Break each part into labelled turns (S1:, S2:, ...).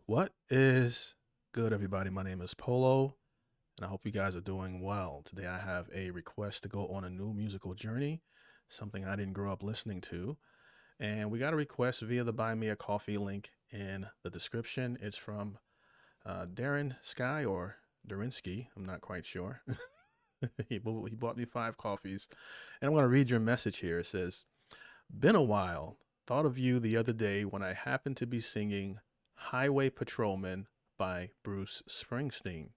S1: What is good, everybody? My name is Polo, and I hope you guys are doing well. Today, I have a request to go on a new musical journey, something I didn't grow up listening to. And we got a request via the Buy Me a Coffee link in the description. It's from Darren Sky or Durinsky. I'm not quite sure. He bought me five coffees. And I'm going to read your message here. It says, been a while. Thought of you the other day when I happened to be singing Highway Patrolman by Bruce Springsteen.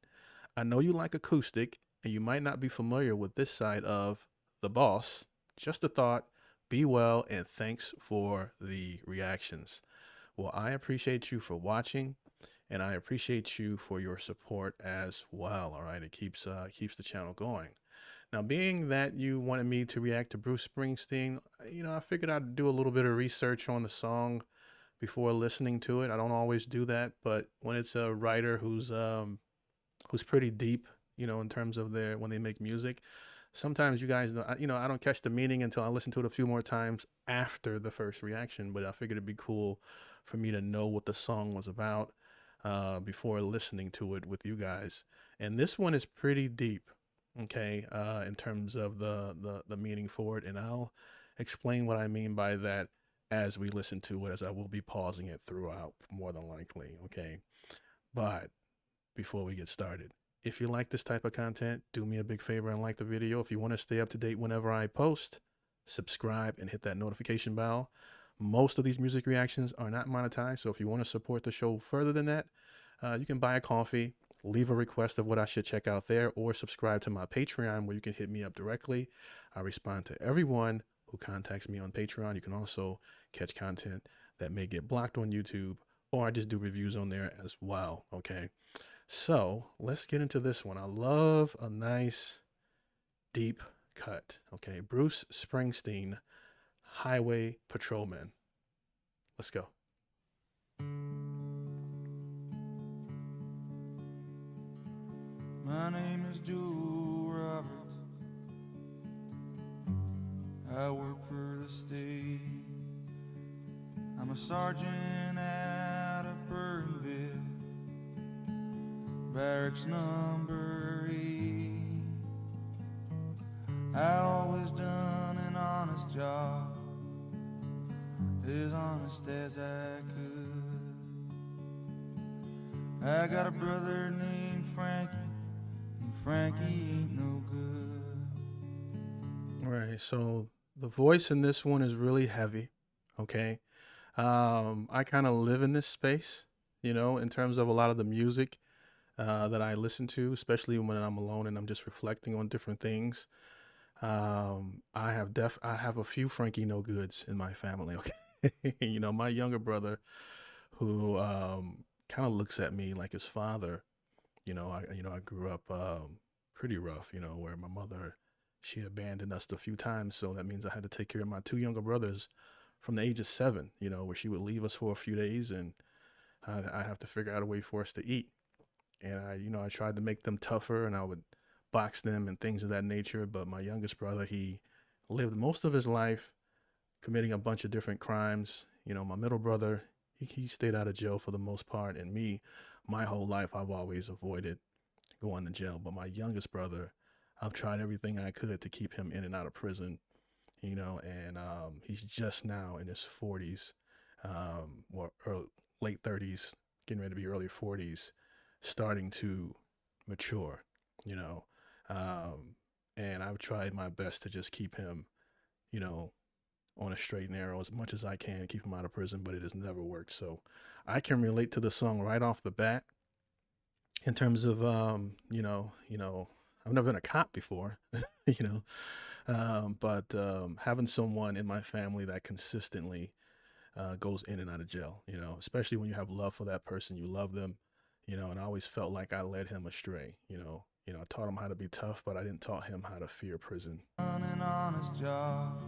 S1: I know you like acoustic and you might not be familiar with this side of the boss. Just a thought. Be well and thanks for the reactions. Well, I appreciate you for watching and I appreciate you for your support as well. All right, it keeps the channel going. Now, being that you wanted me to react to Bruce Springsteen, I figured I'd do a little bit of research on the song before listening to it. I don't always do that, but when it's a writer who's pretty deep, in terms of their when they make music, sometimes you guys know, I don't catch the meaning until I listen to it a few more times after the first reaction. But I figured it'd be cool for me to know what the song was about before listening to it with you guys. And this one is pretty deep, okay, in terms of the meaning for it, and I'll explain what I mean by that as we listen to it, as I will be pausing it throughout more than likely, okay? But before we get started, if you like this type of content, do me a big favor and like the video. If you want to stay up to date whenever I post, subscribe and hit that notification bell. Most of these music reactions are not monetized, so if you want to support the show further than that, you can buy a coffee, leave a request of what I should check out there, or subscribe to my Patreon where you can hit me up directly. I respond to everyone who contacts me on Patreon. You can also catch content that may get blocked on YouTube, or I just do reviews on there as well, okay? So let's get into this one. I love a nice deep cut, okay? Bruce Springsteen, Highway Patrolman. Let's go.
S2: My name is Joe Roberts. I work for the state. I'm a sergeant out of Burtonville, barracks number 8. I always done an honest job, as honest as I could. I got a brother named Frankie, and Frankie ain't no good.
S1: All right, so the voice in this one is really heavy, okay? I kind of live in this space, in terms of a lot of the music that I listen to, especially when I'm alone and I'm just reflecting on different things. I have a few Frankie No Goods in my family, okay? My younger brother, who kind of looks at me like his father. I grew up pretty rough, where my mother, she abandoned us a few times, so that means I had to take care of my two younger brothers from the age of 7, where she would leave us for a few days and I'd have to figure out a way for us to eat. And I tried to make them tougher and I would box them and things of that nature. But my youngest brother, he lived most of his life committing a bunch of different crimes. My middle brother, he stayed out of jail for the most part. And me, my whole life, I've always avoided going to jail. But my youngest brother, I've tried everything I could to keep him in and out of prison, and he's just now in his 40s, or late 30s, getting ready to be early 40s, starting to mature, you know. And I've tried my best to just keep him, you know, on a straight and narrow as much as I can, keep him out of prison, but it has never worked. So I can relate to the song right off the bat in terms of, I've never been a cop before, you know, but having someone in my family that consistently goes in and out of jail, especially when you have love for that person, you love them, and I always felt like I led him astray, I taught him how to be tough, but I didn't taught him how to fear prison.
S2: Done an honest job,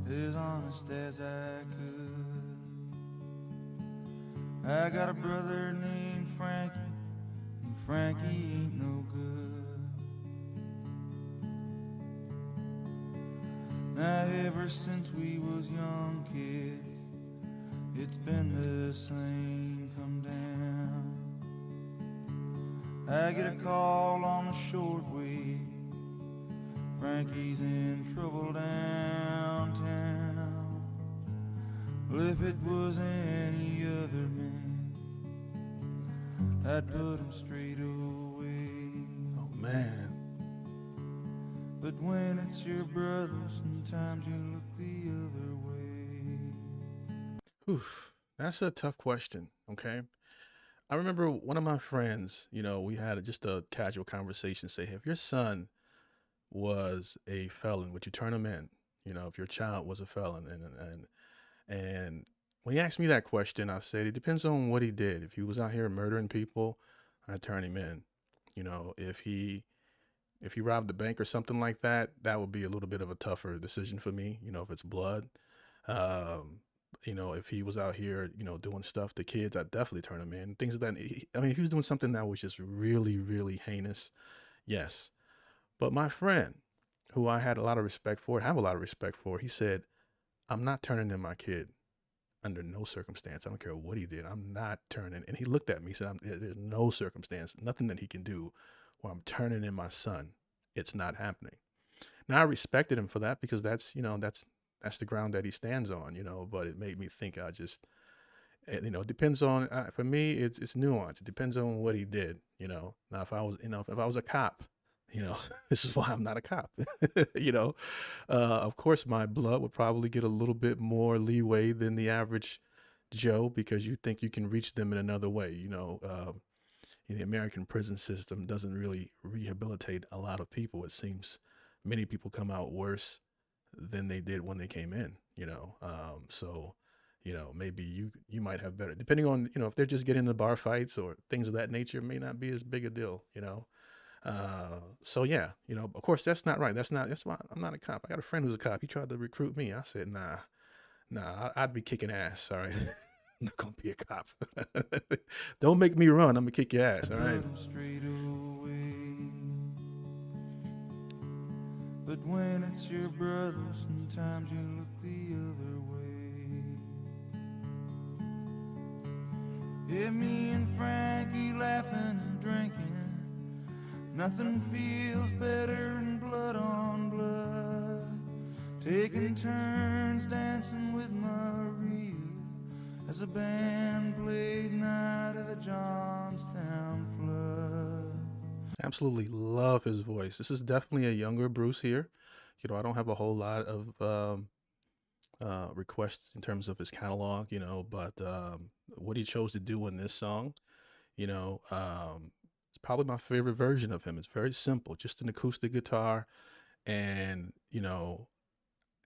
S2: as honest as I could. I got a brother named Frankie, and Frankie ain't no good. Now ever since we was young kids, it's been the same I get a call on the shortwave. Frankie's in trouble downtown. Well, if it was any other man, I'd put him straight away.
S1: Oh man.
S2: But when it's your brother, sometimes you look the other way.
S1: Oof. That's a tough question. Okay. I remember one of my friends, we had just a casual conversation say, if your son was a felon, would you turn him in? If your child was a felon. And when he asked me that question, I said, it depends on what he did. If he was out here murdering people, I'd turn him in. If he robbed the bank or something like that, that would be a little bit of a tougher decision for me, if it's blood. Um, if he was out here, doing stuff to kids, I'd definitely turn him in. Things of that. I mean, if he was doing something that was just really, really heinous, yes. But my friend, who I had a lot of respect for, have a lot of respect for, he said, I'm not turning in my kid under no circumstance. I don't care what he did. I'm not turning. And he looked at me, said, there's no circumstance, nothing that he can do where I'm turning in my son. It's not happening. Now I respected him for that because that's the ground that he stands on, but it made me think it depends on, for me, it's nuance. It depends on what he did. Now if I was a cop, this is why I'm not a cop. you know, of course my blood would probably get a little bit more leeway than the average Joe because you think you can reach them in another way. The American prison system doesn't really rehabilitate a lot of people. It seems many people come out worse than they did when they came in. Maybe you might have better, depending on, if they're just getting into bar fights or things of that nature, it may not be as big a deal. So yeah, of course that's not right. That's why I'm not a cop. I got a friend who's a cop. He tried to recruit me. I said, nah, I'd be kicking ass. All right. I'm not gonna be a cop. Don't make me run. I'm gonna kick your ass. All right.
S2: Put him straight away. But when it's your brother, sometimes you look the other way. Yeah, me and Frankie laughing and drinking. Nothing feels better than blood on blood. Taking turns dancing with Maria as a band played Night of the Johnstown Flood.
S1: Absolutely love his voice. This is definitely a younger Bruce here. I don't have a whole lot of requests in terms of his catalog, but what he chose to do in this song, it's probably my favorite version of him. It's very simple, just an acoustic guitar, and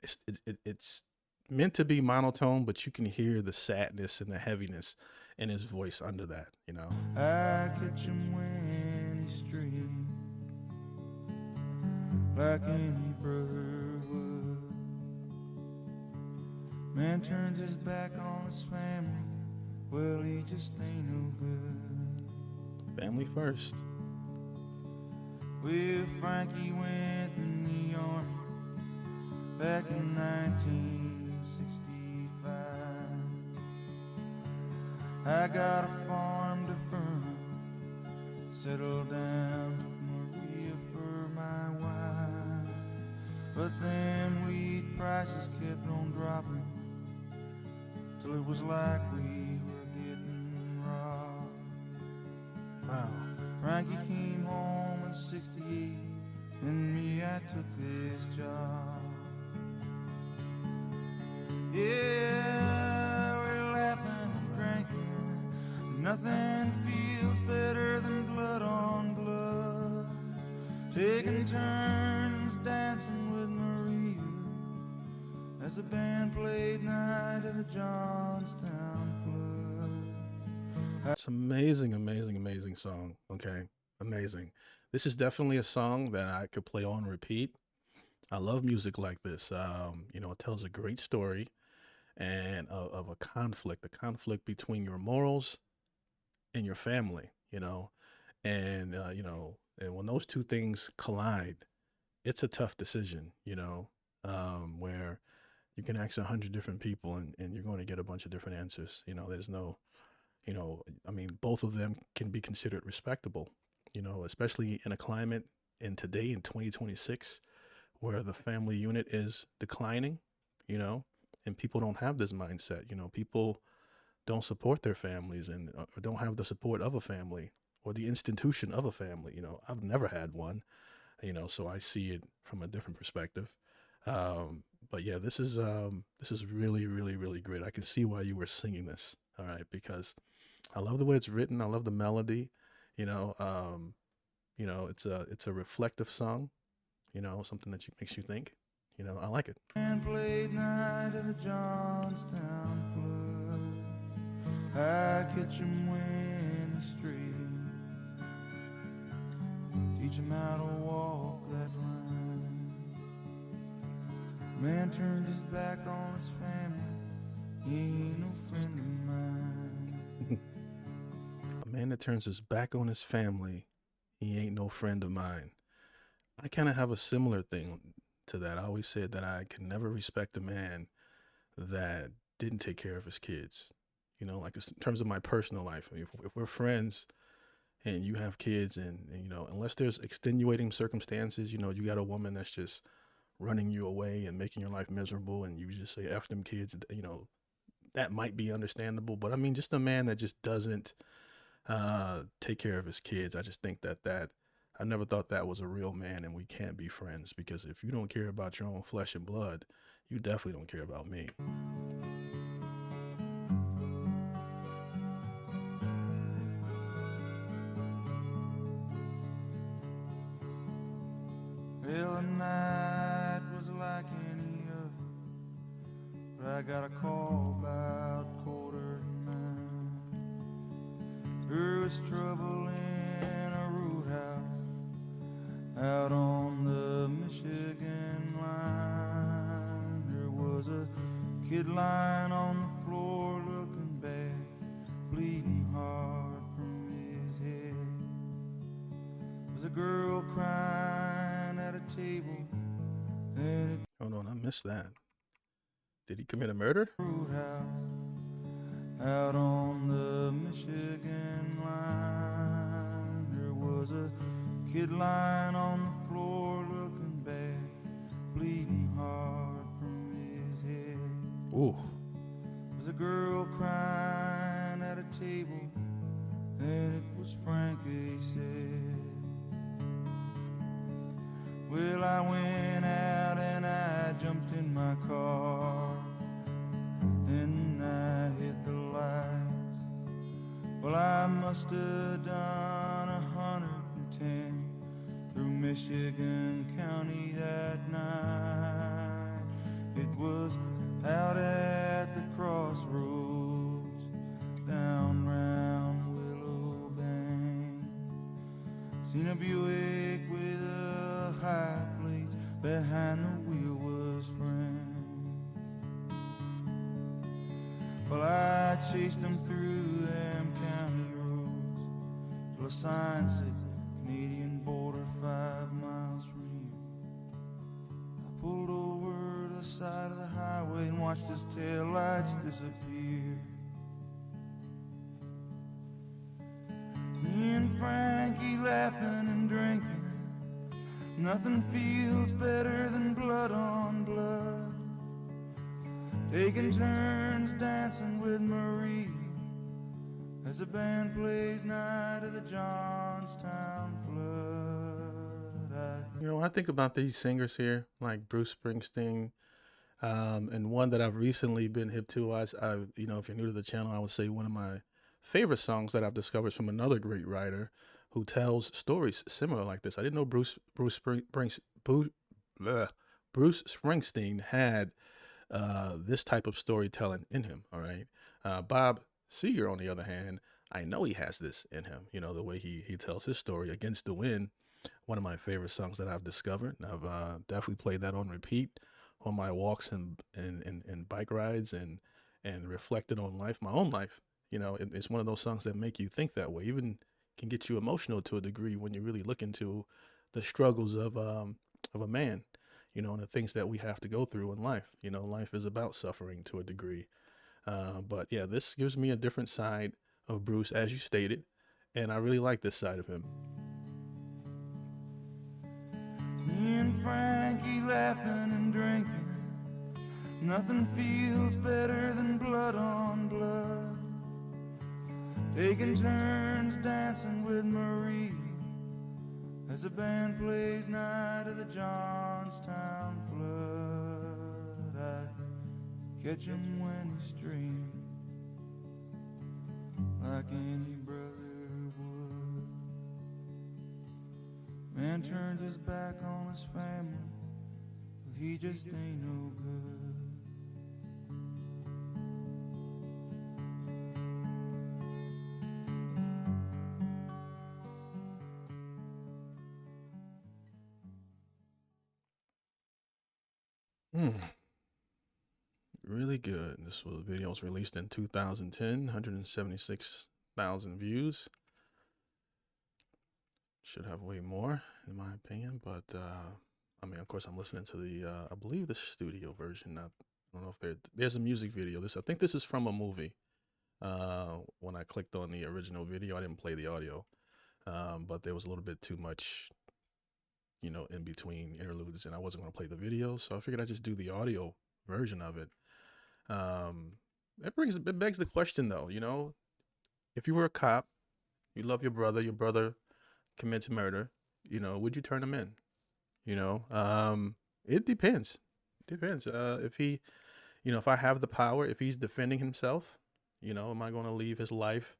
S1: it's meant to be monotone, but you can hear the sadness and the heaviness in his voice under that.
S2: I catch him when he's straight, like any brother would. Man turns his back on his family, well, he just ain't no good.
S1: Family first.
S2: Well, Frankie went in the army back in 1965. I got a farm to firm, settled down, took Maria for my wife. But them weed prices kept on dropping till it was like we were getting robbed.
S1: Wow.
S2: Frankie came home in 68, and me, I took this job. Yeah, we're laughing and drinking. Nothing feels better than blood on blood. Taking turns dancing with Maria as the band played Night of the Johnstown Flood.
S1: It's amazing, amazing, amazing song. Okay. Amazing. This is definitely a song that I could play on repeat. I love music like this. It tells a great story and of a conflict between your morals and your family, and when those two things collide, it's a tough decision, where you can ask 100 different people and you're going to get a bunch of different answers. There's no, I mean, both of them can be considered respectable. especially in a climate in today in 2026 where the family unit is declining, you know, and people don't have this mindset. People don't support their families and don't have the support of a family or the institution of a family. I've never had one, so I see it from a different perspective. But yeah, this is really, really, really great. I can see why you were singing this. All right, because I love the way it's written. I love the melody. You know, um, it's a reflective song. Something that makes you think. I like it.
S2: And played night at the Johnstown Club. I catch him when the street, teach him how to walk that line. Man turned his back on his family. He ain't no friend of mine.
S1: A man that turns his back on his family, he ain't no friend of mine. I kind of have a similar thing to that. I always said that I can never respect a man that didn't take care of his kids. Like in terms of my personal life. I mean, if we're friends and you have kids and unless there's extenuating circumstances, you got a woman that's just running you away and making your life miserable and you just say F them kids, that might be understandable. But I mean, just a man that just doesn't take care of his kids. I just think that I never thought that was a real man, and we can't be friends because if you don't care about your own flesh and blood, you definitely don't care about me.
S2: Well, the night was like any other, but I got a call about 8:45. There was trouble in a roadhouse out on the Michigan line. There was a kid lying on the floor looking bad, bleeding hard from his head. There was a girl crying at a table, and
S1: Hold on, I missed that. Did he commit a murder?
S2: roadhouse out on the Michigan line. There was a kid lying on the floor looking bad, bleeding hard from his head.
S1: Ooh.
S2: There was a girl crying at a table, and it was Frank, he said. Well, I went out and I jumped in my car, then I hit the lights. Well, I must have done 110 through Michigan County that night. It was out at the crossroads, down round Willow Bank. Seen a Buick with a high plates, behind the wheel was Frank. Well, I chased him through them county roads till a sign said Canadian border 5 miles from here. I pulled over to the side of the highway and watched his taillights disappear. Me and Frankie laughing and drinking. Nothing feels better than blood on blood. Taking turns dancing with Marie as the band plays night of the Johnstown Flood.
S1: I think about these singers here, like Bruce Springsteen, and one that I've recently been hip to. If you're new to the channel, I would say one of my favorite songs that I've discovered is from another great writer who tells stories similar like this. I didn't know Bruce Springsteen had this type of storytelling in him. All right, Bob Seger, on the other hand, I know he has this in him. The way he tells his story. Against the Wind, one of my favorite songs that I've discovered. I've definitely played that on repeat on my walks and bike rides and reflected on life, my own life. It's one of those songs that make you think that way. Even can get you emotional to a degree when you really look into the struggles of a man, and the things that we have to go through in life. Life is about suffering to a degree. But yeah, this gives me a different side of Bruce, as you stated, and I really like this side of him.
S2: Frankie laughing and drinking. Nothing feels better than blood on blood. Taking turns dancing with Marie as the band plays Night of the Johnstown Flood. I catch him when he's streaming like any brother would. Man turns his back on his family, but he just ain't no good.
S1: Really good. This video was released in 2010, 176,000 views. Should have way more, in my opinion, but I mean, of course, I'm listening to the I believe the studio version. I don't know if there's a music video. I think this is from a movie. When I clicked on the original video, I didn't play the audio, but there was a little bit too much, in between interludes, and I wasn't going to play the video, so I figured I'd just do the audio version of it. It begs the question, though. If you were a cop, you love your brother commits murder, would you turn him in? It depends. If he, if I have the power, if he's defending himself, am I going to leave his life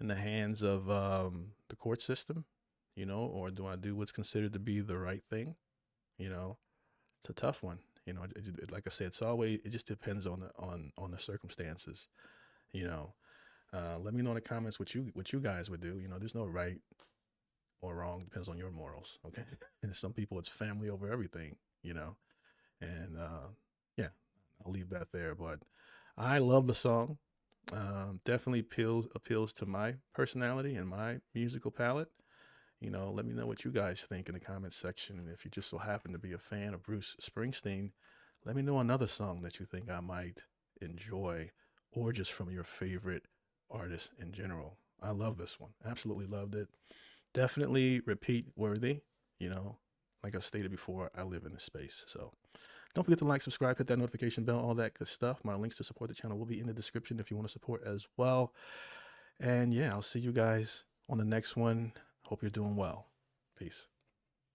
S1: in the hands of the court system, or do I do what's considered to be the right thing? It's a tough one. Like I said, it just depends on the circumstances. Let me know in the comments what you guys would do. There's no right or wrong, depends on your morals. Okay. And some people, it's family over everything, and yeah, I'll leave that there. But I love the song. Definitely appeals to my personality and my musical palette. Let me know what you guys think in the comments section. And if you just so happen to be a fan of Bruce Springsteen, let me know another song that you think I might enjoy, or just from your favorite artist in general. I love this one. Absolutely loved it. Definitely repeat worthy. Like I stated before, I live in this space. So don't forget to like, subscribe, hit that notification bell, all that good stuff. My links to support the channel will be in the description if you want to support as well. And yeah, I'll see you guys on the next one. Hope you're doing well. Peace.